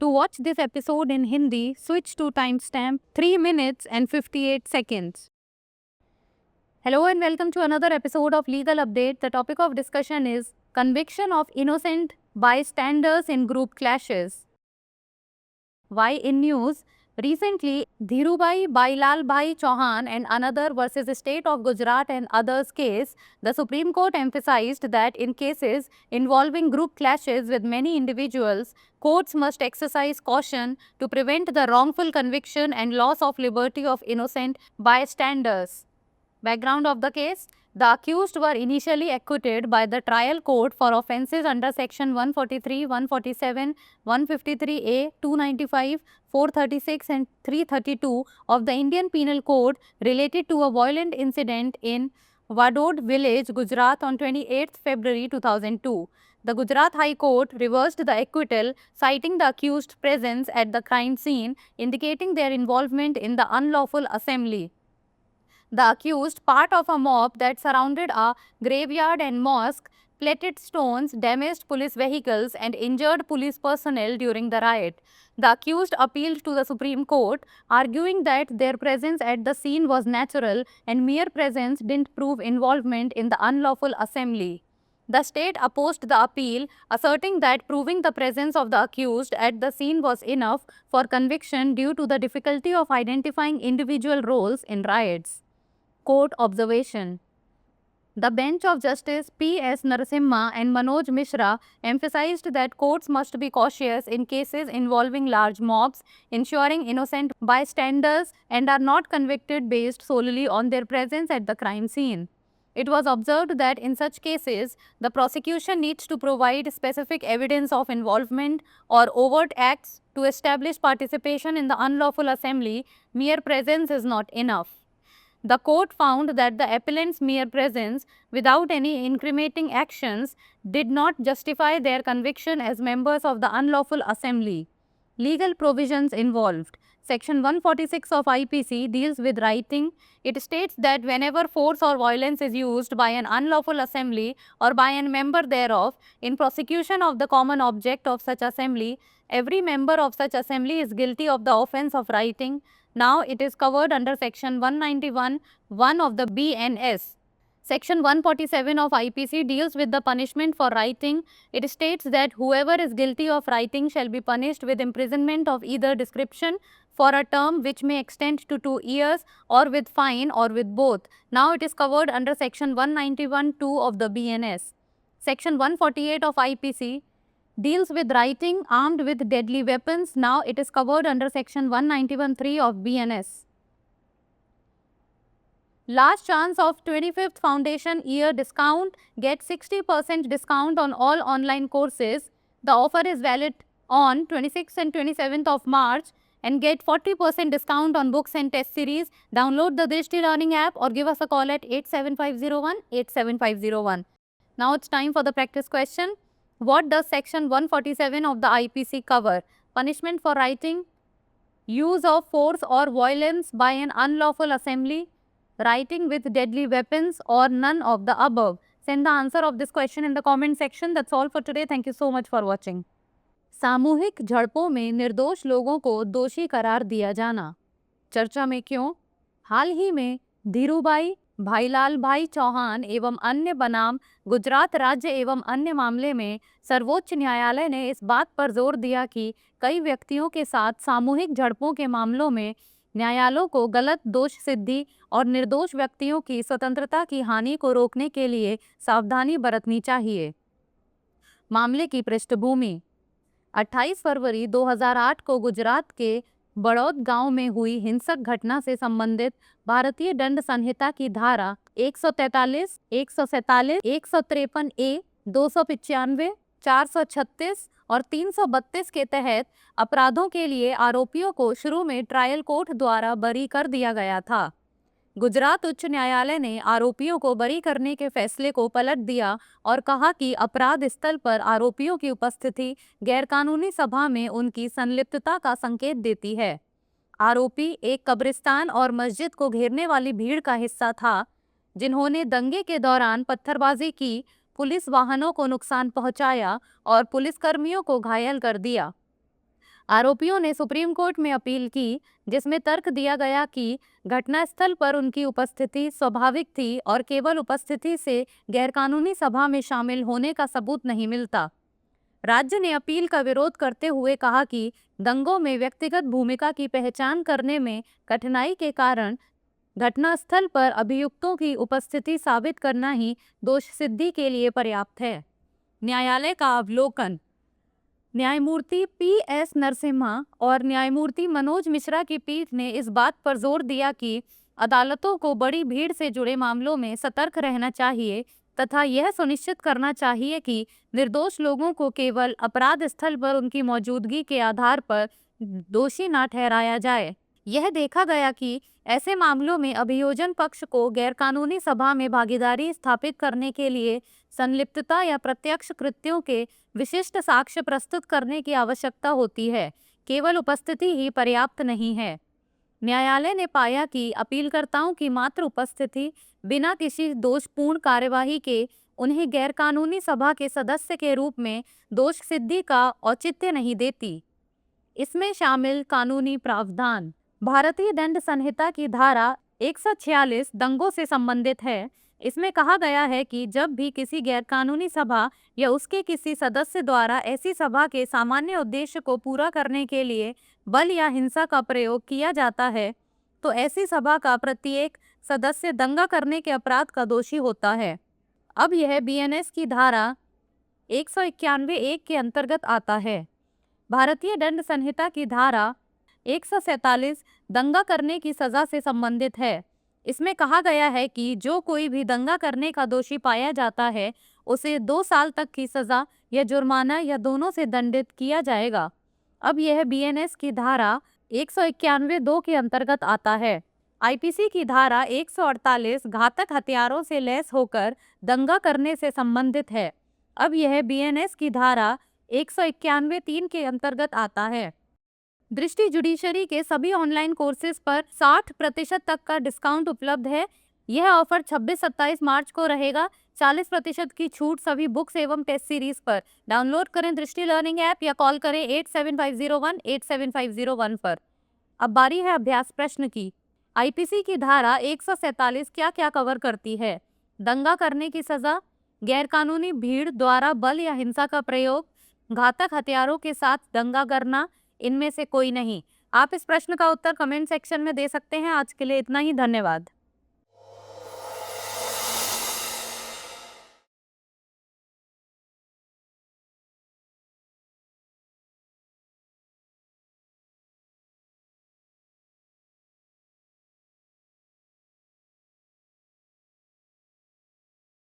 To watch this episode in Hindi, switch to timestamp 3 minutes and 58 seconds. Hello and welcome to another episode of Legal Update. The topic of discussion is conviction of innocent bystanders in group clashes. Why in news? Recently, Dhirubhai Bailalbhai Chauhan and another versus State of Gujarat and others case, the Supreme Court emphasized that in cases involving group clashes with many individuals, courts must exercise caution to prevent the wrongful conviction and loss of liberty of innocent bystanders. Background of the case: the accused were initially acquitted by the trial court for offences under section 143, 147, 153A, 295, 436 and 332 of the Indian Penal Code related to a violent incident in Vadod village, Gujarat on 28 February 2002. The Gujarat High Court reversed the acquittal, citing the accused's presence at the crime scene, indicating their involvement in the unlawful assembly. The accused, part of a mob that surrounded a graveyard and mosque, pelted stones, damaged police vehicles and injured police personnel during the riot. The accused appealed to the Supreme Court, arguing that their presence at the scene was natural and mere presence didn't prove involvement in the unlawful assembly. The state opposed the appeal, asserting that proving the presence of the accused at the scene was enough for conviction due to the difficulty of identifying individual roles in riots. Court observation: the bench of Justice P.S. Narasimha and Manoj Mishra emphasized that courts must be cautious in cases involving large mobs, ensuring innocent bystanders and are not convicted based solely on their presence at the crime scene. It was observed that in such cases, the prosecution needs to provide specific evidence of involvement or overt acts to establish participation in the unlawful assembly. Mere presence is not enough. The court found that the appellant's mere presence, without any incriminating actions, did not justify their conviction as members of the unlawful assembly. Legal provisions involved: Section 146 of IPC deals with writing. It states that whenever force or violence is used by an unlawful assembly or by a member thereof in prosecution of the common object of such assembly, every member of such assembly is guilty of the offence of writing. Now it is covered under Section 191(1) of the BNS. Section 147 of IPC deals with the punishment for writing. It states that whoever is guilty of writing shall be punished with imprisonment of either description for a term which may extend to 2 years, or with fine, or with both. Now it is covered under Section 191(2) of the BNS. Section 148 of IPC deals with writing armed with deadly weapons. Now it is covered under Section 191(3) of BNS. Last chance of 25th foundation year discount. Get 60% discount on all online courses. The offer is valid on 26th and 27th of March, and get 40% discount on books and test series. Download the Drishti Learning app or give us a call at 87501 87501. Now it's time for the practice question. What does Section 147 of the IPC cover? Punishment for writing, use of force or violence by an unlawful assembly, writing with deadly weapons, or none of the above. Send the answer of this question in the comment section. That's all for today. Thank you so much for watching. सामूहिक झड़पों में निर्दोष लोगों को दोषी करार दिया जाना चर्चा में क्यों? हाल ही में धीरूभाई भाईलालभाई चौहान एवं अन्य बनाम गुजरात राज्य एवं अन्य मामले में सर्वोच्च न्यायालय ने इस बात पर जोर दिया कि कई व्यक्तियों के साथ सामूहिक झड़पों के मामलों में न्यायालयों को गलत दोष सिद्धि और निर्दोष व्यक्तियों की स्वतंत्रता की हानि को रोकने के लिए सावधानी बरतनी चाहिए। मामले की पृष्ठभूमि: 28 फरवरी 2008 को गुजरात के बड़ौद गांव में हुई हिंसक घटना से संबंधित भारतीय दंड संहिता की धारा 143, 147, 153 ए, 295, 436 और 332 के तहत अपराधों के लिए आरोपियों को शुरू में ट्रायल कोर्ट द्वारा बरी कर दिया गया था। गुजरात उच्च न्यायालय ने आरोपियों को बरी करने के फैसले को पलट दिया और कहा कि अपराध स्थल पर आरोपियों की उपस्थिति गैरकानूनी सभा में उनकी संलिप्तता का संकेत देती है। आरोपी एक कब्रिस्तान और मस्जिद को घेरने वाली भीड़ का हिस्सा था, जिन्होंने दंगे के दौरान पत्थरबाजी की, पुलिस वाहनों को नुकसान पहुंचाया और पुलिसकर्मियों को घायल कर दिया। आरोपियों ने सुप्रीम कोर्ट में अपील की, जिसमें तर्क दिया गया कि घटनास्थल पर उनकी उपस्थिति स्वाभाविक थी और केवल उपस्थिति से गैरकानूनी सभा में शामिल होने का सबूत नहीं मिलता। राज्य ने अपील का विरोध करते हुए कहा कि दंगों में व्यक्तिगत भूमिका की पहचान करने में कठिनाई के कारण घटनास्थल पर अभियुक्तों की उपस्थिति साबित करना ही दोष सिद्धि के लिए पर्याप्त है। न्यायालय का अवलोकन। न्यायमूर्ति पी.एस. नरसिम्हा और न्यायमूर्ति मनोज मिश्रा की पीठ ने इस बात पर जोर दिया कि अदालतों को बड़ी भीड़ से जुड़े मामलों में सतर्क रहना चाहिए तथा यह सुनिश्चित करना चाहिए कि निर्दोष लोगों को केवल अपराध स्थल पर उनकी मौजूदगी के आधार पर दोषी न ठहराया जाए। यह देखा गया कि ऐसे मामलों में अभियोजन पक्ष को गैरकानूनी सभा में भागीदारी स्थापित करने के लिए संलिप्तता या प्रत्यक्ष कृत्यों के विशिष्ट साक्ष्य प्रस्तुत करने की आवश्यकता होती है, केवल उपस्थिति ही पर्याप्त नहीं है। न्यायालय ने पाया कि अपीलकर्ताओं की मात्र उपस्थिति बिना किसी दोषपूर्ण कार्यवाही के उन्हें गैरकानूनी सभा के सदस्य के रूप में दोष सिद्धि का औचित्य नहीं देती। इसमें शामिल कानूनी प्रावधान। भारतीय दंड संहिता की धारा 146 दंगों से संबंधित है। इसमें कहा गया है कि जब भी किसी गैरकानूनी सभा या उसके किसी सदस्य द्वारा ऐसी सभा के सामान्य उद्देश्य को पूरा करने के लिए बल या हिंसा का प्रयोग किया जाता है, तो ऐसी सभा का प्रत्येक सदस्य दंगा करने के अपराध का दोषी होता है। अब यह बीएनएस की धारा 191(1) के अंतर्गत आता है। भारतीय दंड संहिता की धारा 147 दंगा करने की सजा से संबंधित है। इसमें कहा गया है कि जो कोई भी दंगा करने का दोषी पाया जाता है, उसे 2 साल तक की सजा या जुर्माना या दोनों से दंडित किया जाएगा। अब यह बीएनएस की धारा 191(2) के अंतर्गत आता है। आईपीसी की धारा 148 घातक हथियारों से लैस होकर दंगा करने से संबंधित है। अब यह बीएनएस की धारा 191(3) के अंतर्गत आता है। दृष्टि जुडिशरी के सभी ऑनलाइन कोर्सेज पर 60% तक का डिस्काउंट उपलब्ध है। यह ऑफर 26-27 मार्च को रहेगा। 40% की छूट सभी बुक्स एवं टेस्ट सीरीज पर। डाउनलोड करें दृष्टि लर्निंग ऐप या कॉल करें 8750187501 पर। अब बारी है अभ्यास प्रश्न की। आईपीसी की धारा 147 क्या क्या कवर करती है? दंगा करने की सजा, गैरकानूनी भीड़ द्वारा बल या हिंसा का प्रयोग, घातक हथियारों के साथ दंगा करना, इनमें से कोई नहीं। आप इस प्रश्न का उत्तर कमेंट सेक्शन में दे सकते हैं। आज के लिए इतना ही, धन्यवाद।